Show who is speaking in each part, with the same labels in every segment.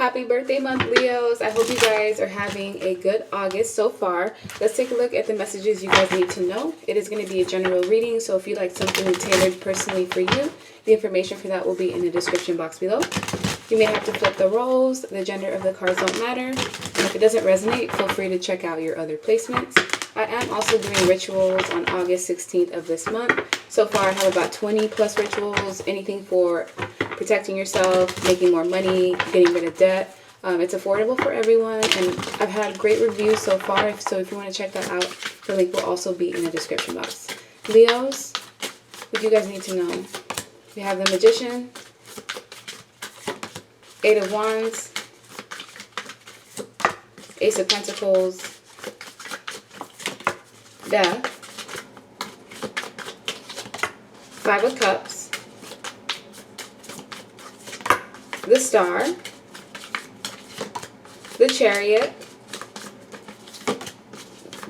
Speaker 1: Happy birthday month, Leos. I hope you guys are having a good August so far. Let's take a look at the messages you guys need to know. It is going to be a general reading, so if you'd like something tailored personally for you, the information for that will be in the description box below. You may have to flip the roles. The gender of the cards don't matter. And if it doesn't resonate, feel free to check out your other placements. I am also doing rituals on August 16th of this month. So far, I have about 20 plus rituals, anything for protecting yourself, making more money, getting rid of debt. It's affordable for everyone, and I've had great reviews so far. So if you want to check that out, the link will also be in the description box. Leos, what you guys need to know. We have the Magician, Eight of Wands, Ace of Pentacles, Death, Five of Cups, the Star, the Chariot,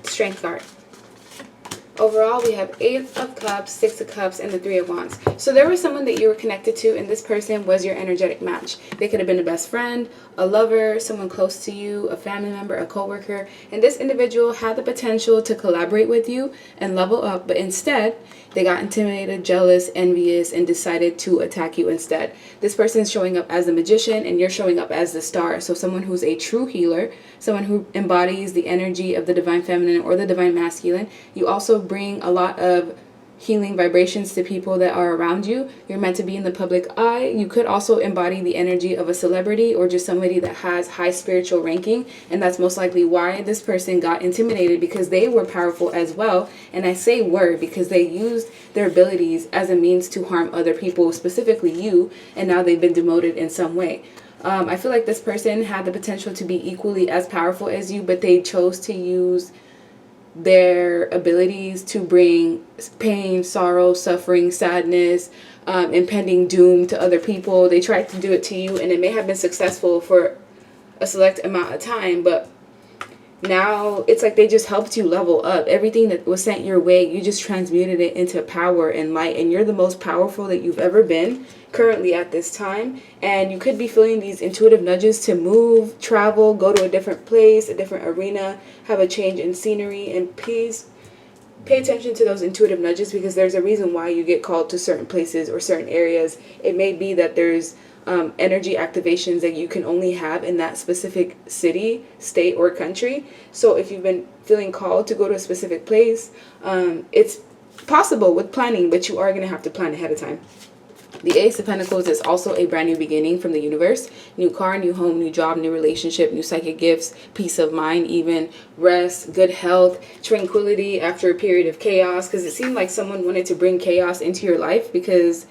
Speaker 1: Strength card. Overall, we have Eight of Cups, Six of Cups, and the Three of Wands. So there was someone that you were connected to, and this person was your energetic match. They could have been a best friend, a lover, someone close to you, a family member, a coworker. And this individual had the potential to collaborate with you and level up, but instead, they got intimidated, jealous, envious, and decided to attack you instead. This person is showing up as a magician, and you're showing up as the star. So someone who's a true healer, someone who embodies the energy of the divine feminine or the divine masculine. You also bring a lot of healing vibrations to people that are around you. You're meant to be in the public eye. You could also embody the energy of a celebrity or just somebody that has high spiritual ranking, and that's most likely why this person got intimidated, because they were powerful as well. And I say were because they used their abilities as a means to harm other people, specifically you, and now they've been demoted in some way. I feel like this person had the potential to be equally as powerful as you, but they chose to use their abilities to bring pain, sorrow, suffering, sadness, impending doom to other people. They tried to do it to you, and it may have been successful for a select amount of time, but now it's like they just helped you level up. Everything that was sent your way, you just transmuted it into power and light, and you're the most powerful that you've ever been currently at this time. And you could be feeling these intuitive nudges to move, travel, go to a different place, a different arena, have a change in scenery. And please pay attention to those intuitive nudges, because there's a reason why you get called to certain places or certain areas. It may be that there's energy activations that you can only have in that specific city, state, or country. So if you've been feeling called to go to a specific place, it's possible with planning, but you are going to have to plan ahead of time. The Ace of Pentacles is also a brand new beginning from the universe. New car, new home, new job, new relationship, new psychic gifts, peace of mind, even rest, good health, tranquility after a period of chaos. Because it seemed like someone wanted to bring chaos into your life, because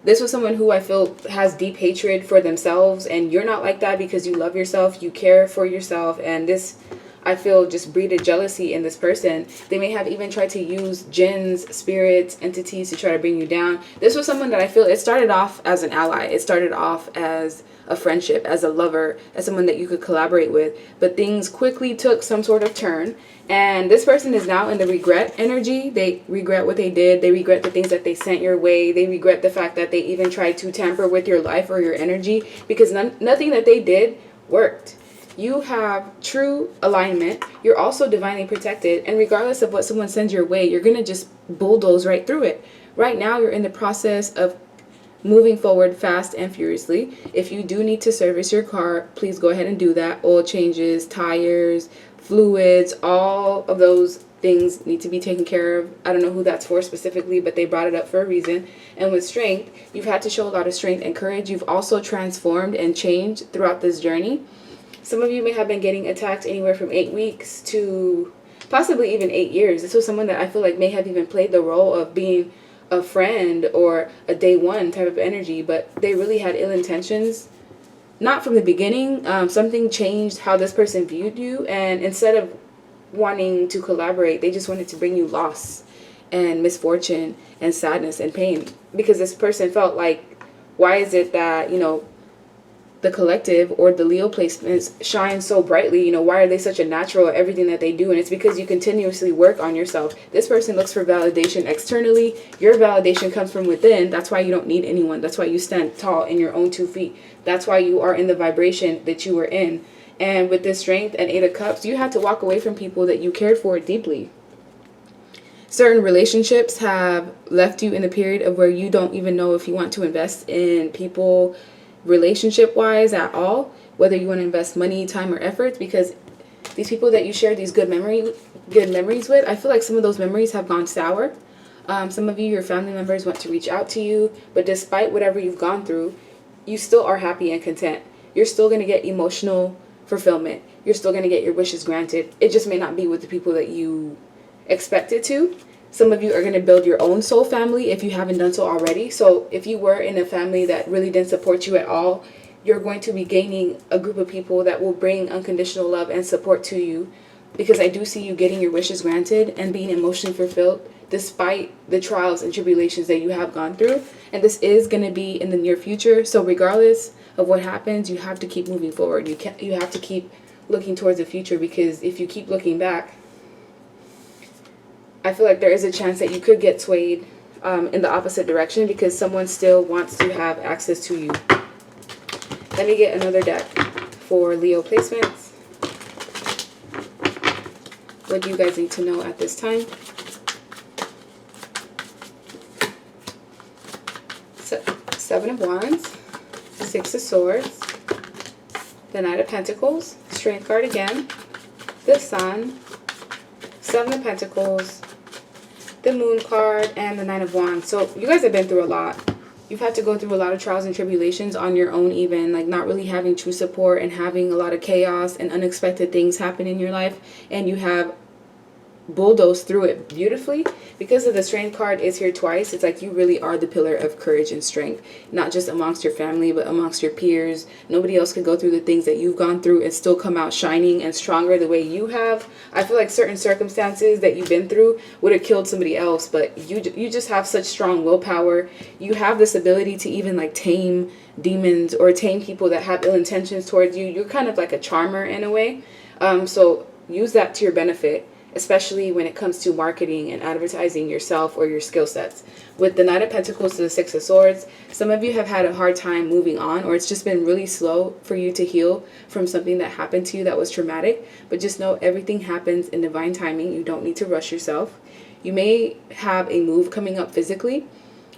Speaker 1: this was someone who I feel has deep hatred for themselves, and you're not like that because you love yourself, you care for yourself, and this, I feel, just breeded jealousy in this person. They may have even tried to use jinns, spirits, entities to try to bring you down. This was someone that I feel, it started off as an ally. It started off as a friendship, as a lover, as someone that you could collaborate with. But things quickly took some sort of turn. And this person is now in the regret energy. They regret what they did. They regret the things that they sent your way. They regret the fact that they even tried to tamper with your life or your energy, because nothing that they did worked. You have true alignment. You're also divinely protected. And regardless of what someone sends your way, you're going to just bulldoze right through it. Right now, you're in the process of moving forward fast and furiously. If you do need to service your car, please go ahead and do that. Oil changes, tires, fluids, all of those things need to be taken care of. I don't know who that's for specifically, but they brought it up for a reason. And with strength, you've had to show a lot of strength and courage. You've also transformed and changed throughout this journey. Some of you may have been getting attacked anywhere from 8 weeks to possibly even 8 years. This was someone that I feel like may have even played the role of being a friend or a day one type of energy, but they really had ill intentions. Not from the beginning. Something changed how this person viewed you, and instead of wanting to collaborate, they just wanted to bring you loss and misfortune and sadness and pain, because this person felt like, why is it that, you know, the collective or the Leo placements shine so brightly. You know, why are they such a natural at everything that they do? And it's because you continuously work on yourself. This person looks for validation externally. Your validation comes from within. That's why you don't need anyone. That's why you stand tall in your own 2 feet. That's why you are in the vibration that you were in. And with this Strength and 8 of Cups, you had to walk away from people that you cared for deeply. Certain relationships have left you in a period of where you don't even know if you want to invest in people relationship wise at all, whether you want to invest money, time, or efforts, because these people that you share these good memories with, I feel like some of those memories have gone sour. Some of you, your family members, want to reach out to you, but despite whatever you've gone through, you still are happy and content. You're still going to get emotional fulfillment. You're still going to get your wishes granted. It just may not be with the people that you expected to. Some of you are going to build your own soul family if you haven't done so already. So if you were in a family that really didn't support you at all, you're going to be gaining a group of people that will bring unconditional love and support to you, because I do see you getting your wishes granted and being emotionally fulfilled despite the trials and tribulations that you have gone through. And this is going to be in the near future. So regardless of what happens, you have to keep moving forward. You have to keep looking towards the future, because if you keep looking back, I feel like there is a chance that you could get swayed in the opposite direction, because someone still wants to have access to you. Let me get another deck for Leo placements. What do you guys need to know at this time? So, 7 of Wands, 6 of Swords, the Knight of Pentacles, Strength card again, the Sun, 7 of Pentacles, the Moon card, and the Nine of Wands. So you guys have been through a lot. You've had to go through a lot of trials and tribulations on your own, even like not really having true support and having a lot of chaos and unexpected things happen in your life, and you have bulldozed through it beautifully. Because of the Strength card is here twice, it's like you really are the pillar of courage and strength, not just amongst your family but amongst your peers. Nobody else could go through the things that you've gone through and still come out shining and stronger the way you have. I feel like certain circumstances that you've been through would have killed somebody else, but you just have such strong willpower. You have this ability to even like tame demons or tame people that have ill intentions towards you. You're kind of like a charmer in a way. So use that to your benefit, especially when it comes to marketing and advertising yourself or your skill sets. With the Knight of Pentacles to the 6 of Swords, some of you have had a hard time moving on, or it's just been really slow for you to heal from something that happened to you that was traumatic. But just know everything happens in divine timing. You don't need to rush yourself. You may have a move coming up physically,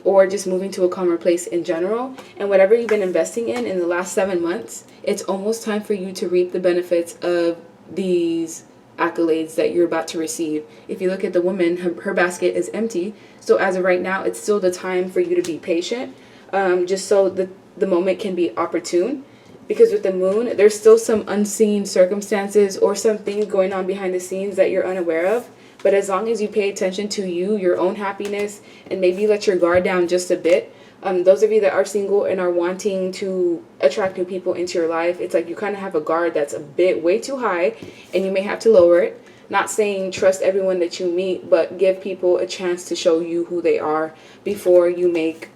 Speaker 1: or just moving to a calmer place in general. And whatever you've been investing in the last 7 months, it's almost time for you to reap the benefits of these accolades that you're about to receive. If you look at the woman, her basket is empty. So as of right now, it's still the time for you to be patient, just so the moment can be opportune. Because with the Moon, there's still some unseen circumstances or some things going on behind the scenes that you're unaware of. But as long as you pay attention to you, your own happiness, and maybe let your guard down just a bit, those of you that are single and are wanting to attract new people into your life, it's like you kind of have a guard that's a bit way too high, and you may have to lower it. Not saying trust everyone that you meet, but give people a chance to show you who they are before you make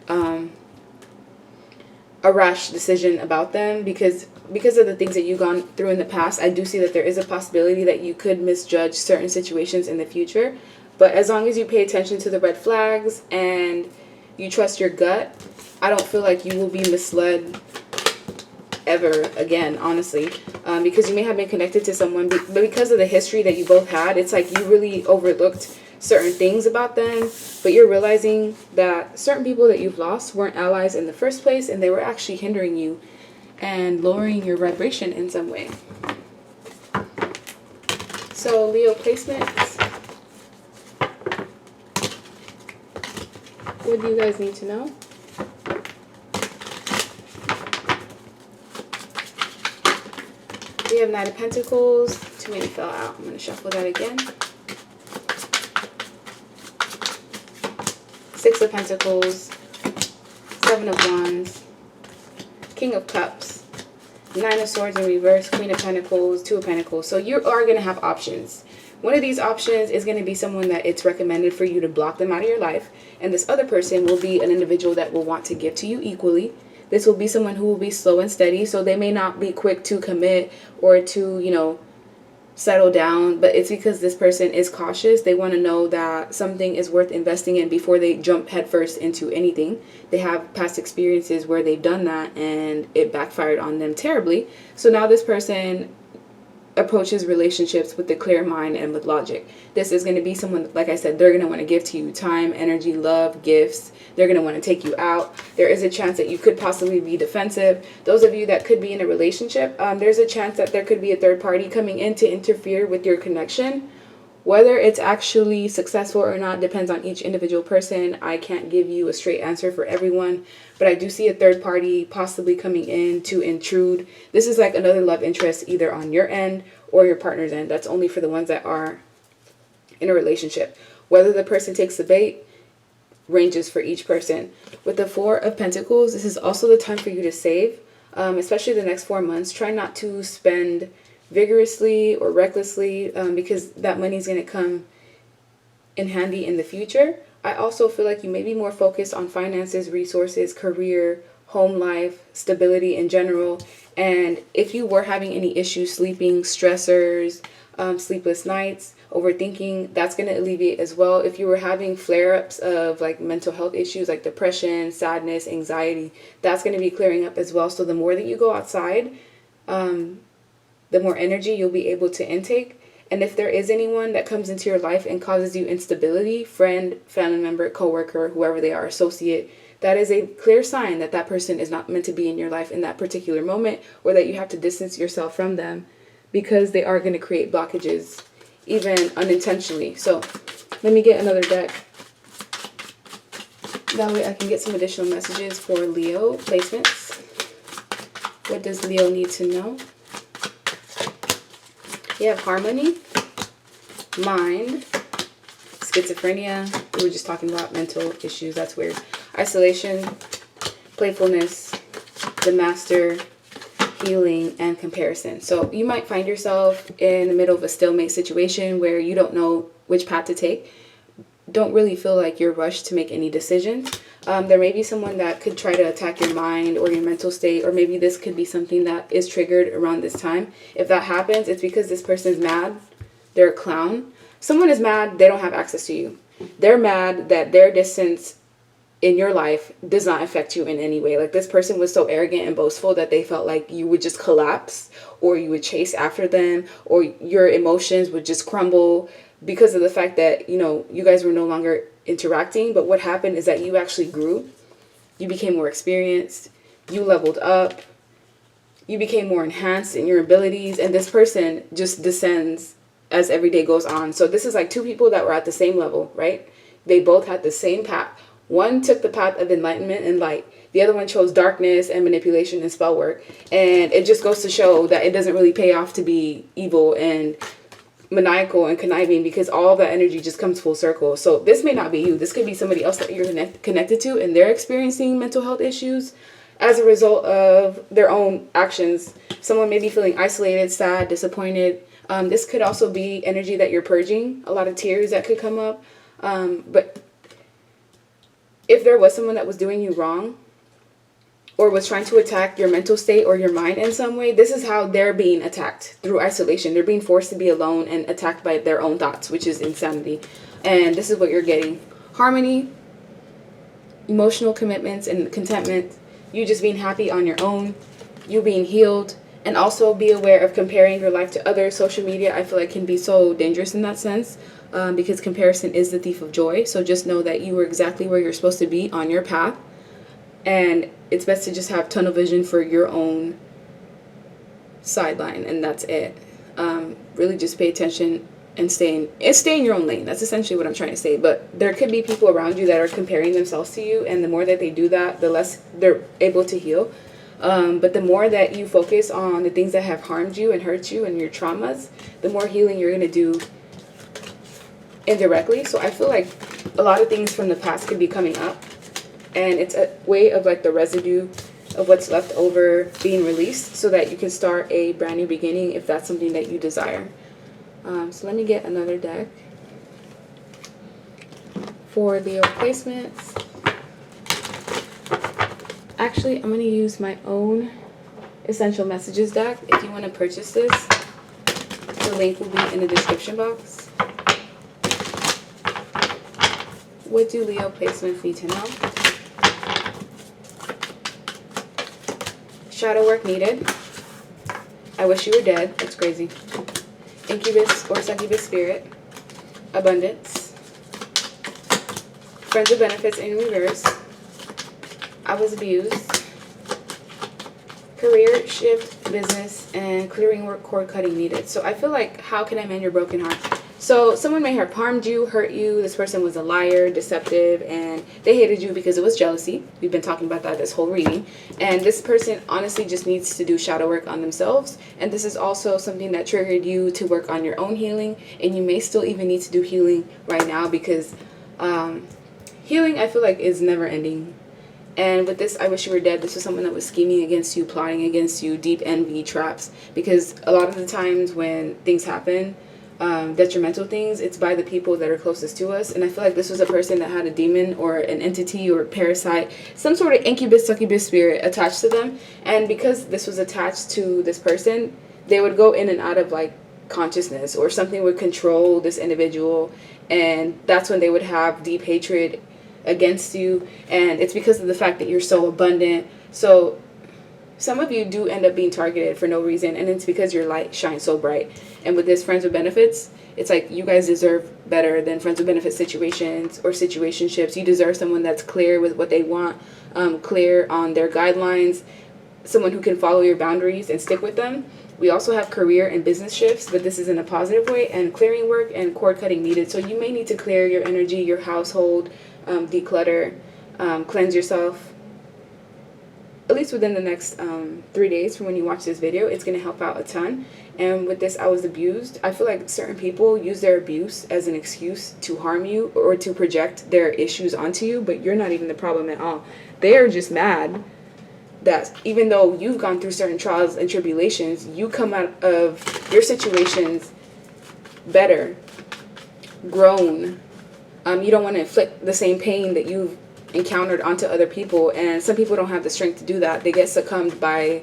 Speaker 1: a rash decision about them. Because of the things that you've gone through in the past, I do see that there is a possibility that you could misjudge certain situations in the future. But as long as you pay attention to the red flags and you trust your gut, I don't feel like you will be misled ever again, honestly. Because you may have been connected to someone, but because of the history that you both had, it's like you really overlooked certain things about them, but you're realizing that certain people that you've lost weren't allies in the first place, and they were actually hindering you and lowering your vibration in some way. So Leo placements. What do you guys need to know? We have Knight of Pentacles. Too many fell out. I'm going to shuffle that again. 6 of Pentacles. 7 of Wands. King of Cups. 9 of Swords in reverse. Queen of Pentacles. 2 of Pentacles. So you are going to have options. One of these options is going to be someone that it's recommended for you to block them out of your life. And this other person will be an individual that will want to give to you equally. This will be someone who will be slow and steady, so they may not be quick to commit or to, you know, settle down, but it's because this person is cautious. They want to know that something is worth investing in before they jump headfirst into anything. They have past experiences where they've done that and it backfired on them terribly. So now this person approaches relationships with a clear mind and with logic. This is going to be someone, like I said, they're going to want to give to you time, energy, love, gifts. They're going to want to take you out. There is a chance that you could possibly be defensive. Those of you that could be in a relationship, there's a chance that there could be a third party coming in to interfere with your connection. Whether it's actually successful or not depends on each individual person. I can't give you a straight answer for everyone, but I do see a third party possibly coming in to intrude. This is like another love interest either on your end or your partner's end. That's only for the ones that are in a relationship. Whether the person takes the bait ranges for each person. With the Four of Pentacles, this is also the time for you to save, especially the next 4 months. Try not to spend vigorously or recklessly because that money is going to come in handy in the future. I also feel like you may be more focused on finances, resources, career, home life, stability in general. And if you were having any issues sleeping, stressors, sleepless nights, overthinking, that's going to alleviate as well. If you were having flare-ups of like mental health issues like depression, sadness, anxiety, that's going to be clearing up as well. So the more that you go outside, the more energy you'll be able to intake. And if there is anyone that comes into your life and causes you instability, friend, family member, coworker, whoever they are, associate, that is a clear sign that that person is not meant to be in your life in that particular moment, or that you have to distance yourself from them because they are going to create blockages, even unintentionally. So let me get another deck. That way I can get some additional messages for Leo placements. What does Leo need to know? You have harmony, mind, schizophrenia. We were just talking about mental issues. That's weird. Isolation, playfulness, the master, healing, and comparison. So you might find yourself in the middle of a stalemate situation where you don't know which path to take. Don't really feel like you're rushed to make any decisions. There may be someone that could try to attack your mind or your mental state, or maybe this could be something that is triggered around this time. If that happens, it's because this person's mad. They're a clown. Someone is mad, they don't have access to you. They're mad that their distance in your life does not affect you in any way. Like this person was so arrogant and boastful that they felt like you would just collapse, or you would chase after them, or your emotions would just crumble because of the fact that, you know, you guys were no longer interacting. But what happened is that you actually grew. You became more experienced. You leveled up. You became more enhanced in your abilities. And this person just descends as every day goes on. So this is like two people that were at the same level, right? They both had the same path. One took the path of enlightenment and light. The other one chose darkness and manipulation and spell work. And it just goes to show that it doesn't really pay off to be evil and maniacal and conniving, because all that energy just comes full circle. So this may not be you. This could be somebody else that you're connected to, and they're experiencing mental health issues as a result of their own actions. Someone may be feeling isolated, sad, disappointed. This could also be energy that you're purging, a lot of tears that could come up. But if there was someone that was doing you wrong or was trying to attack your mental state or your mind in some way, this is how they're being attacked, through isolation. They're being forced to be alone and attacked by their own thoughts, which is insanity. And this is what you're getting. Harmony, emotional commitments and contentment, you just being happy on your own, you being healed. And also be aware of comparing your life to others. Social media, I feel like, can be so dangerous in that sense, because comparison is the thief of joy. So just know that you were exactly where you're supposed to be on your path. And it's best to just have tunnel vision for your own sideline, and that's it. Really just pay attention and stay in your own lane. That's essentially what I'm trying to say. But there could be people around you that are comparing themselves to you, and the more that they do that, the less they're able to heal. But the more that you focus on the things that have harmed you and hurt you and your traumas, the more healing you're going to do indirectly. So I feel like a lot of things from the past could be coming up, and it's a way of like the residue of what's left over being released so that you can start a brand new beginning if that's something that you desire. So let me get another deck for Leo placements. I Actually, I'm going to use my own Essential Messages deck. If you want to purchase this, the link will be in the description box. What do Leo placements need to know? Shadow work needed. I wish you were dead. That's crazy. Incubus or succubus spirit. Abundance. Friends with benefits in reverse. I was abused. Career shift, business, and clearing work, cord cutting needed. So I feel like, how can I mend your broken heart? So someone may have harmed you, hurt you. This person was a liar, deceptive, and they hated you because it was jealousy. We've been talking about that this whole reading. And this person honestly just needs to do shadow work on themselves. And this is also something that triggered you to work on your own healing. And you may still even need to do healing right now, because healing, I feel like, is never ending. And with this, I wish you were dead, this was someone that was scheming against you, plotting against you, deep envy, traps. Because a lot of the times when things happen, detrimental things, it's by the people that are closest to us. And I feel like this was a person that had a demon or an entity or parasite, some sort of incubus, succubus spirit attached to them. And because this was attached to this person, they would go in and out of like consciousness, or something would control this individual. And that's when they would have deep hatred against you. And it's because of the fact that you're so abundant. So some of you do end up being targeted for no reason, and it's because your light shines so bright. And with this friends with benefits, it's like you guys deserve better than friends with benefit situations or situationships. You deserve someone that's clear with what they want, clear on their guidelines, someone who can follow your boundaries and stick with them. We also have career and business shifts, but this is in a positive way, and clearing work and cord cutting needed. So you may need to clear your energy, your household, declutter, cleanse yourself. At least within the next 3 days from when you watch this video, it's going to help out a ton. And with this, I was abused. I feel like certain people use their abuse as an excuse to harm you or to project their issues onto you, but you're not even the problem at all. They are just mad that even though you've gone through certain trials and tribulations, you come out of your situations better, grown. You don't want to inflict the same pain that you've encountered onto other people, and some people don't have the strength to do that. They get succumbed by,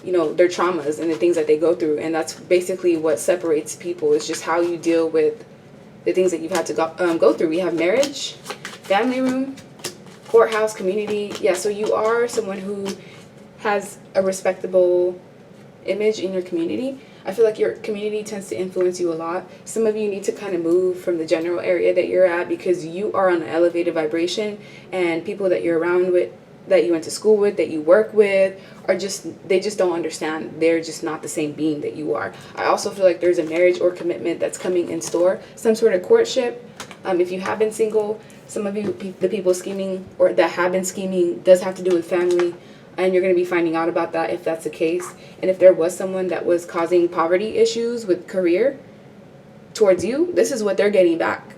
Speaker 1: you know, their traumas and the things that they go through, and that's basically what separates people. It's just how you deal with the things that you've had to go through. We have marriage, family room, courthouse, community. Yeah, so you are someone who has a respectable image in your community. I feel like your community tends to influence you a lot. Some of you need to kind of move from the general area that you're at, because you are on an elevated vibration, and people that you're around with, that you went to school with, that you work with, are just, they just don't understand. They're just not the same being that you are. I also feel like there's a marriage or commitment that's coming in store, some sort of courtship. If you have been single, some of you, the people scheming or that have been scheming, does have to do with family. And you're going to be finding out about that if that's the case. And if there was someone that was causing poverty issues with career towards you, this is what they're getting back.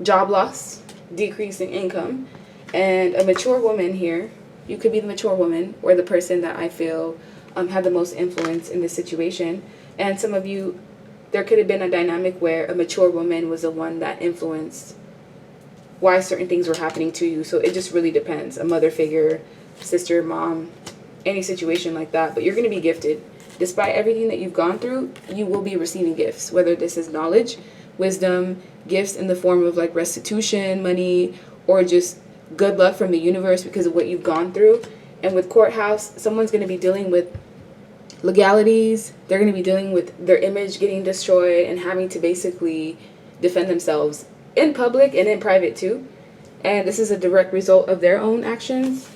Speaker 1: Job loss, decrease in income, and a mature woman here. You could be the mature woman or the person that I feel had the most influence in this situation. And some of you, there could have been a dynamic where a mature woman was the one that influenced why certain things were happening to you. So it just really depends. A mother figure, sister, mom, any situation like that. But you're going to be gifted. Despite everything that you've gone through, you will be receiving gifts, whether this is knowledge, wisdom, gifts in the form of like restitution, money, or just good luck from the universe because of what you've gone through. And with courthouse, someone's going to be dealing with legalities. They're going to be dealing with their image getting destroyed and having to basically defend themselves in public and in private too. And this is a direct result of their own actions.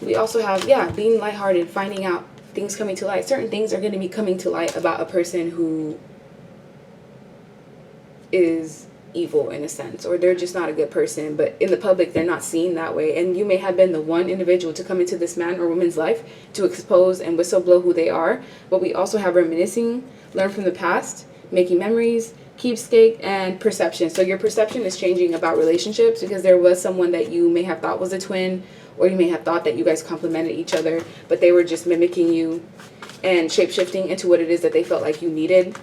Speaker 1: We also have, being lighthearted, finding out things coming to light. Certain things are going to be coming to light about a person who is evil in a sense, or they're just not a good person, but in the public they're not seen that way. And you may have been the one individual to come into this man or woman's life to expose and whistleblow who they are. But we also have reminiscing, learn from the past, making memories, keepsake, and perception. So your perception is changing about relationships because there was someone that you may have thought was a twin, or you may have thought that you guys complemented each other, but they were just mimicking you and shape-shifting into what it is that they felt like you needed.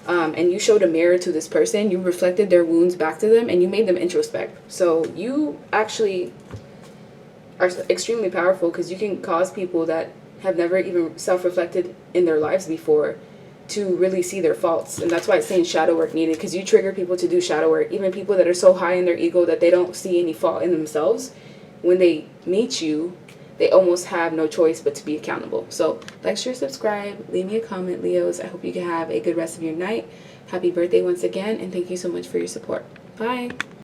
Speaker 1: and you showed a mirror to this person, you reflected their wounds back to them, and you made them introspect. So you actually are extremely powerful, because you can cause people that have never even self-reflected in their lives before to really see their faults. And that's why it's saying shadow work needed, because you trigger people to do shadow work. Even people that are so high in their ego that they don't see any fault in themselves, when they meet you, they almost have no choice but to be accountable. So like, share, subscribe, leave me a comment, Leos. I hope you can have a good rest of your night. Happy birthday once again, and thank you so much for your support. Bye.